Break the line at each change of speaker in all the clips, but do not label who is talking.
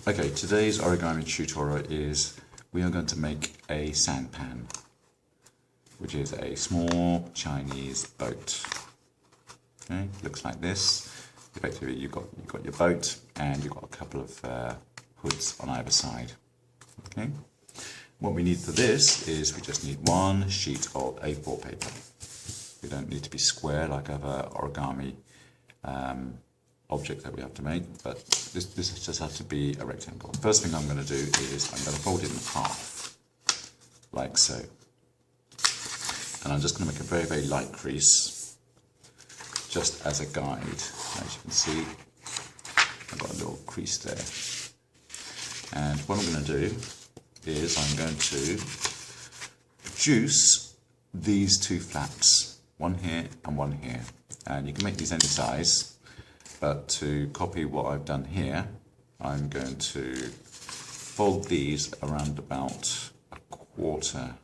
Okay, today's origami tutorial is we are going to make a sampan, which is a small Chinese boat. Okay, looks like this. Effectively, you've got your boat and you've got a couple of hoods on either side. Okay, what we need for this is we just need one sheet of A4 paper. We don't need to be square like other origami object that we have to make, but this just has to be a rectangle. First thing I'm going to do is I'm going to fold it in half, like so. And I'm just going to make a very, very light crease, just as a guide. As you can see, I've got a little crease there. And what I'm going to do is I'm going to produce these two flaps, one here and one here. And you can make these any size. But to copy what I've done here, I'm going to fold these around about a quarter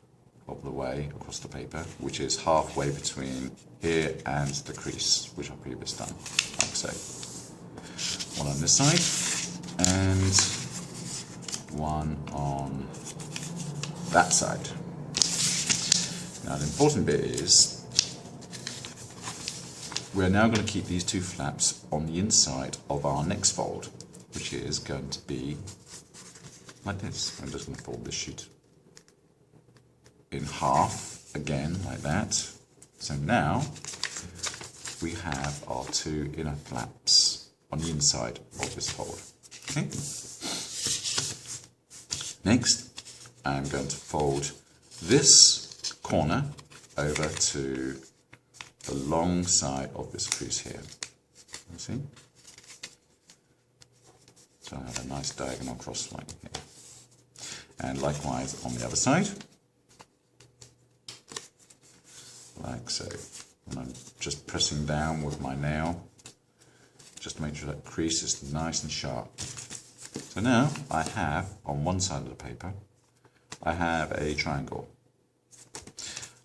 of the way across the paper, which is halfway between here and the crease, which I've previously done, like so. One on this side, and one on that side. Now the important bit is, we're now going to keep these two flaps on the inside of our next fold, which is going to be like this. I'm just going to fold this sheet in half, again, like that. So now we have our two inner flaps on the inside of this fold. Okay. Next, I'm going to fold this corner over to the long side of this crease here. You see? So I have a nice diagonal cross line here. And likewise on the other side, like so. And I'm just pressing down with my nail, just to make sure that crease is nice and sharp. So now I have, on one side of the paper, I have a triangle.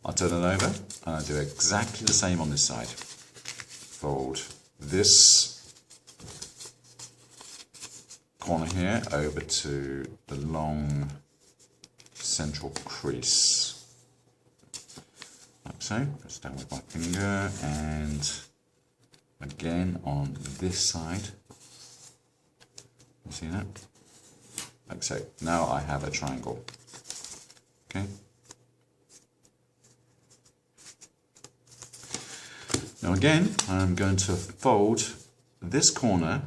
I'll turn it over and I'll do exactly the same on this side. Fold this corner here over to the long central crease. Like so. Press down with my finger, and again on this side. You see that? Like so. Now I have a triangle. Okay. Now again, I'm going to fold this corner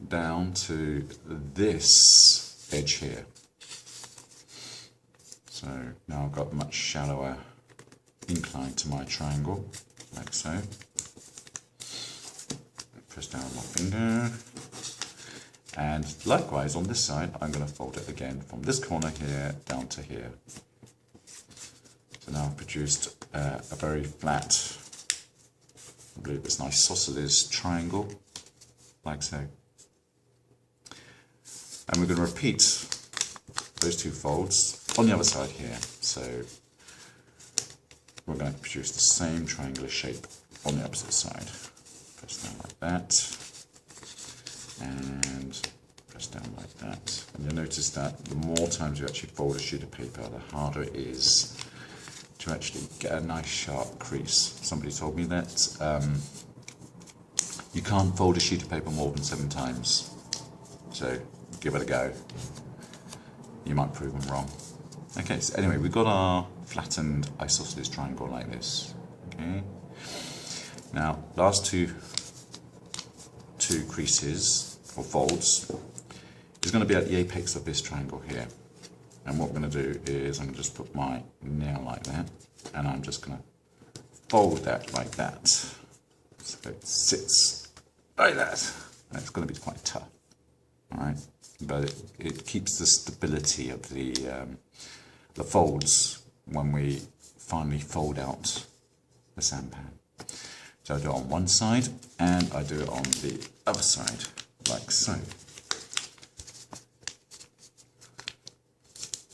down to this edge here. So now I've got a much shallower incline to my triangle, like so. Press down with my finger. And likewise on this side, I'm going to fold it again from this corner here down to here. So now I've produced a very flat, I believe it's nice isosceles triangle, like so. And we're going to repeat those two folds on the other side here. So we're going to produce the same triangular shape on the opposite side. Press down like that, and press down like that. And you'll notice that the more times you actually fold a sheet of paper, the harder it is to actually get a nice sharp crease. Somebody told me that you can't fold a sheet of paper more than 7 times. So give it a go. You might prove them wrong. Okay, so anyway, we've got our flattened isosceles triangle like this. Okay. Now, last two creases or folds is going to be at the apex of this triangle here. And what we're going to do is I'm going to just put my nail like that, and I'm just going to fold that like that. So it sits like that. And it's going to be quite tough, all right? But it keeps the stability of the folds when we finally fold out the sampan. So I do it on one side, and I do it on the other side, like so.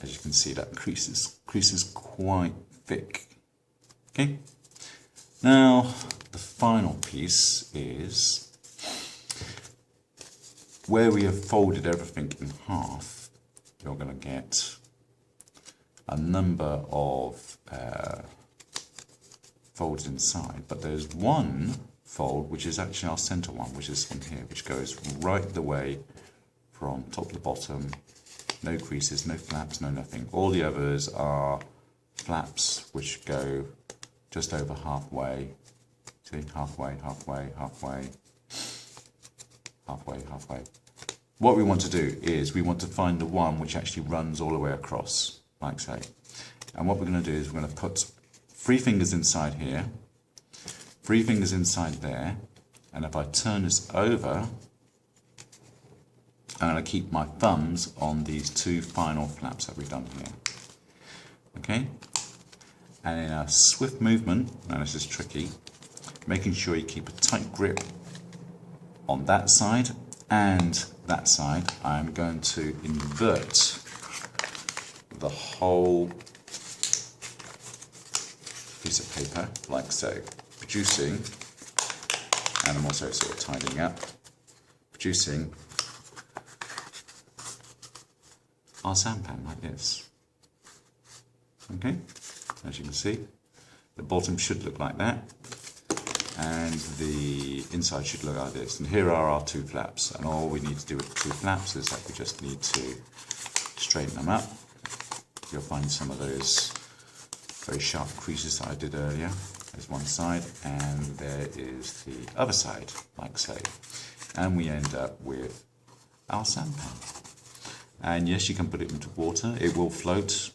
As you can see, that crease is quite thick. Okay. Now the final piece is where we have folded everything in half, you're going to get a number of folds inside, but there's one fold which is actually our center one, which is on here, which goes right the way from top to bottom. No creases, no flaps, no nothing. All the others are flaps which go just over halfway. See, halfway, halfway, halfway, halfway, halfway. What we want to do is we want to find the one which actually runs all the way across, like so. And what we're going to do is we're going to put 3 fingers inside here, 3 fingers inside there, and if I turn this over, I'm going to keep my thumbs on these 2 final flaps that we've done here. Okay? And in a swift movement, now this is tricky, making sure you keep a tight grip on that side and that side, I'm going to invert the whole piece of paper like so, producing, and I'm also sort of tidying up, producing our sampan like this. Okay, as you can see, the bottom should look like that, and the inside should look like this. And here are our 2 flaps, and all we need to do with the 2 flaps is that we just need to straighten them up. You'll find some of those very sharp creases that I did earlier. There's one side, and there is the other side, like so. And we end up with our sampan. And yes, you can put it into water. It will float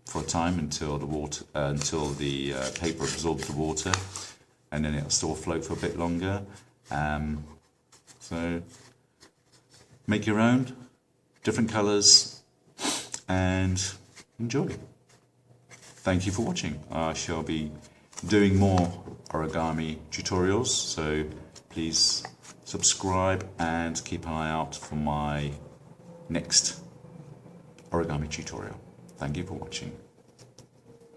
for a time until the paper absorbs the water, and then it'll still float for a bit longer. So make your own, different colours, and enjoy. Thank you for watching. I shall be doing more origami tutorials, so please subscribe and keep an eye out for my next origami tutorial. Thank you for watching.